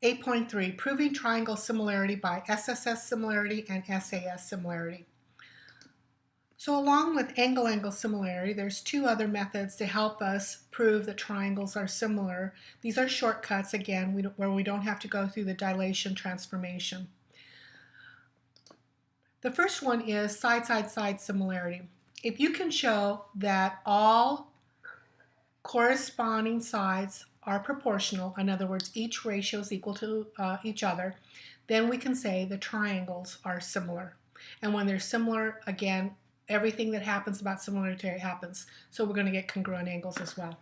8.3, proving triangle similarity by SSS similarity and SAS similarity. So along with angle-angle similarity, there's two other methods to help us prove that triangles are similar. These are shortcuts, again, where we don't have to go through the dilation transformation. The first one is side-side-side similarity. If you can show that all corresponding sides are proportional, in other words, each ratio is equal to each other, then we can say the triangles are similar. And when they're similar, again, everything that happens about similarity happens. So we're going to get congruent angles as well.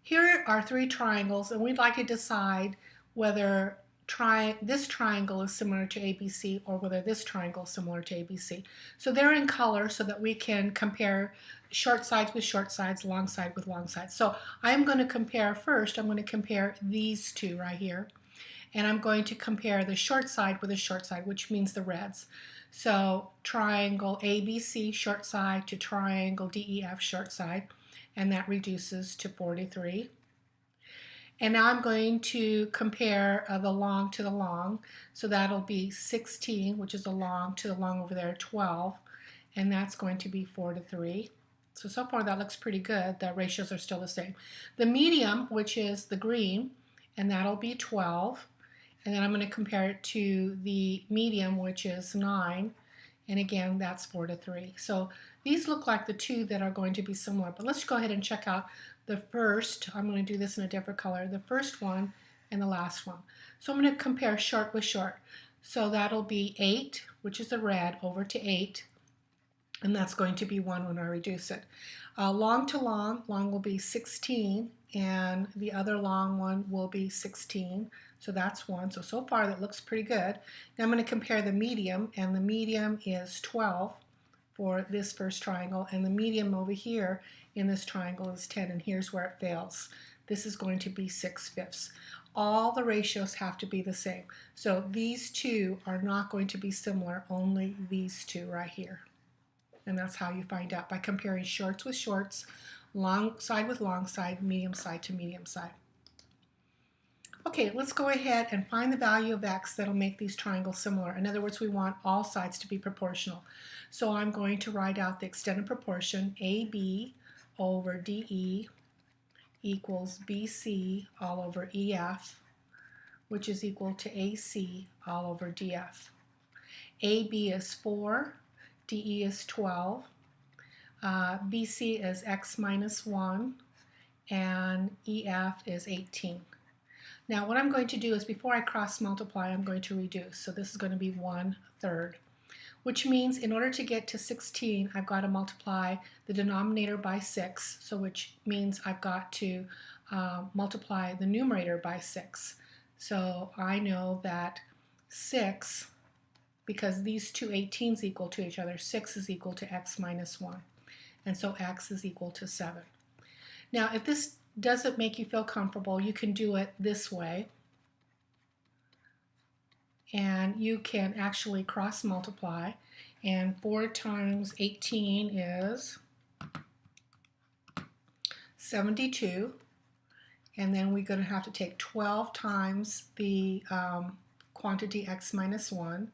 Here are three triangles, and we'd like to decide whether this triangle is similar to ABC or whether this triangle is similar to ABC. So they're in color so that we can compare short sides with short sides, long side with long sides. So I'm going to compare first, I'm going to compare these two right here. And I'm going to compare the short side with the short side, which means the reds. So triangle ABC short side to triangle DEF short side, and that reduces to 43. And now I'm going to compare the long to the long. So that'll be 16, which is the long to the long over there, 12. And that's going to be 4 to 3. So far that looks pretty good. The ratios are still the same. The medium, which is the green, and that'll be 12. And then I'm going to compare it to the medium, which is 9. And again, that's 4 to 3. So these look like the two that are going to be similar. But let's go ahead and check out the first. I'm going to do this in a different color. The first one and the last one. So I'm going to compare short with short. So that'll be 8, which is the red, over to 8. And that's going to be 1 when I reduce it. Long to long, long will be 16. And the other long one will be 16. So that's 1. So far that looks pretty good. Now I'm going to compare the medium, and the medium is 12 for this first triangle, and the medium over here in this triangle is 10, and here's where it fails. This is going to be 6/5. All the ratios have to be the same. So these two are not going to be similar, only these two right here. And that's how you find out, by comparing shorts with shorts, long side with long side, medium side to medium side. Okay, let's go ahead and find the value of x that'll make these triangles similar. In other words, we want all sides to be proportional. So I'm going to write out the extended proportion, AB over DE equals BC all over EF, which is equal to AC all over DF. AB is 4, DE is 12, BC is x minus 1, and EF is 18. Now what I'm going to do is, before I cross multiply, I'm going to reduce. So this is going to be 1/3, which means in order to get to 16, I've got to multiply the denominator by 6, so which means I've got to multiply the numerator by 6. So I know that 6, because these two 18s equal to each other, 6 is equal to x minus 1. And so x is equal to 7. Now if this doesn't make you feel comfortable, you can do it this way. And you can actually cross multiply. And 4 times 18 is 72. And then we're going to have to take 12 times the quantity x minus 1.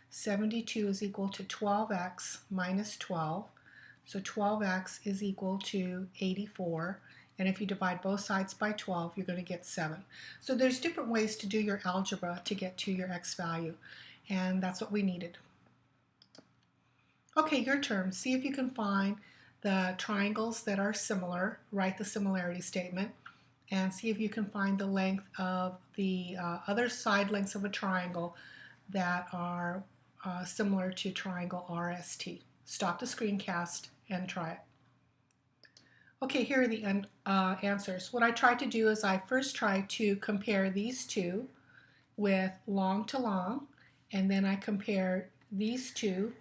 72 is equal to 12x minus 12. So 12x is equal to 84. And if you divide both sides by 12, you're going to get 7. So there's different ways to do your algebra to get to your x value. And that's what we needed. Okay, your turn. See if you can find the triangles that are similar. Write the similarity statement. And see if you can find the length of the other side lengths of a triangle that are similar to triangle RST. Stop the screencast and try it. Okay, here are the answers. What I tried to do is I first tried to compare these two with long to long, and then I compared these two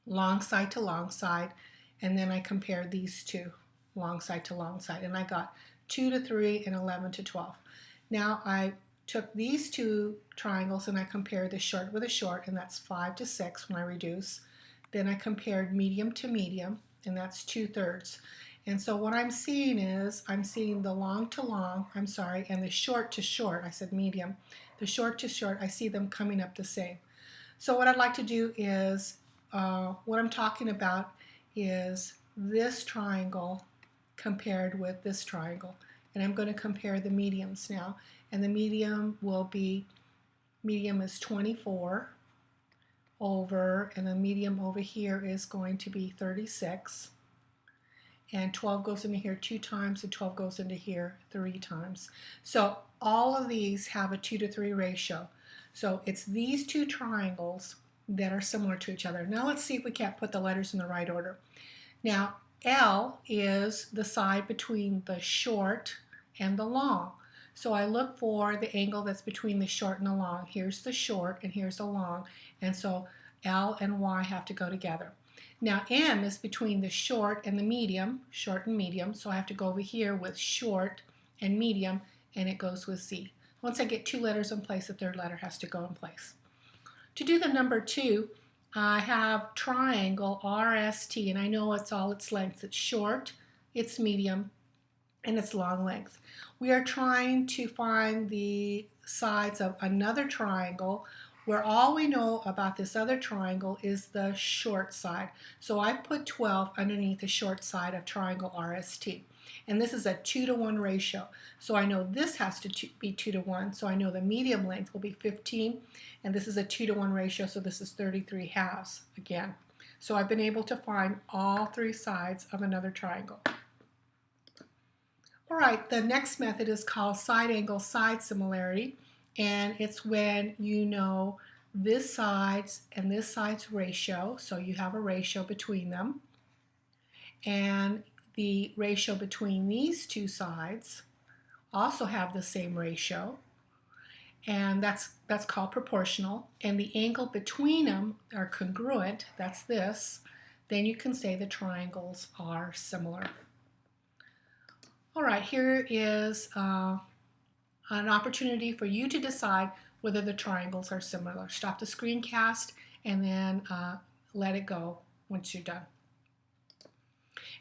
long side to long side, and then I compared these two long side to long side, and I got 2 to 3 and 11 to 12. Now I took these two triangles and I compared the short with a short, and that's 5 to 6 when I reduce. Then I compared medium to medium, and that's 2/3. And so what I'm seeing is, I'm seeing the long to long, I'm sorry, and the short to short, I said medium, the short to short, I see them coming up the same. So what I'd like to do is, what I'm talking about is this triangle compared with this triangle. And I'm going to compare the mediums now. And the medium will be, medium is 24 over, and the medium over here is going to be 36. And 12 goes into here 2 times, and 12 goes into here 3 times. So all of these have a 2 to 3 ratio. So it's these two triangles that are similar to each other. Now let's see if we can't put the letters in the right order. Now L is the side between the short and the long. So I look for the angle that's between the short and the long. Here's the short and here's the long. And so L and Y have to go together. Now M is between the short and the medium, short and medium, so I have to go over here with short and medium, and it goes with Z. Once I get 2 letters in place, the 3rd letter has to go in place. To do the number 2, I have triangle RST, and I know it's all its length. It's short, it's medium, and it's long length. We are trying to find the sides of another triangle where all we know about this other triangle is the short side. So I put 12 underneath the short side of triangle RST. And this is a 2 to 1 ratio. So I know this has to be 2 to 1. So I know the medium length will be 15. And this is a 2 to 1 ratio, so this is 33 halves again. So I've been able to find all 3 sides of another triangle. All right, the next method is called side angle side similarity. And it's when you know this side's and this side's ratio, so you have a ratio between them, and the ratio between these 2 sides also have the same ratio, and that's called proportional, and the angle between them are congruent, that's this, then you can say the triangles are similar. All right, here is an opportunity for you to decide whether the triangles are similar. Stop the screencast and then let it go once you're done.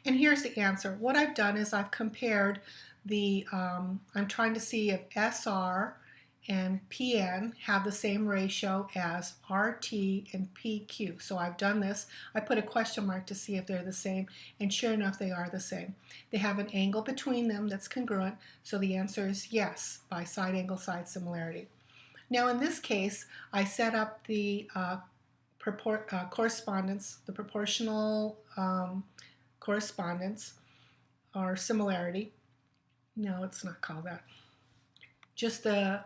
And here's the answer. What I've done is I've compared the, I'm trying to see if SR and PN have the same ratio as RT and PQ. So I've done this. I put a question mark to see if they're the same, and sure enough they are the same. They have an angle between them that's congruent, so the answer is yes by side angle side similarity. Now in this case I set up the correspondence, the proportional correspondence or similarity. No, it's not called that. Just the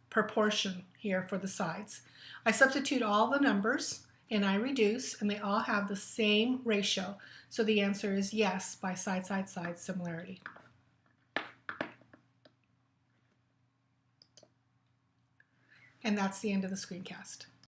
proportion here for the sides. I substitute all the numbers and I reduce, and they all have the same ratio. So the answer is yes by side, side, side similarity. And that's the end of the screencast.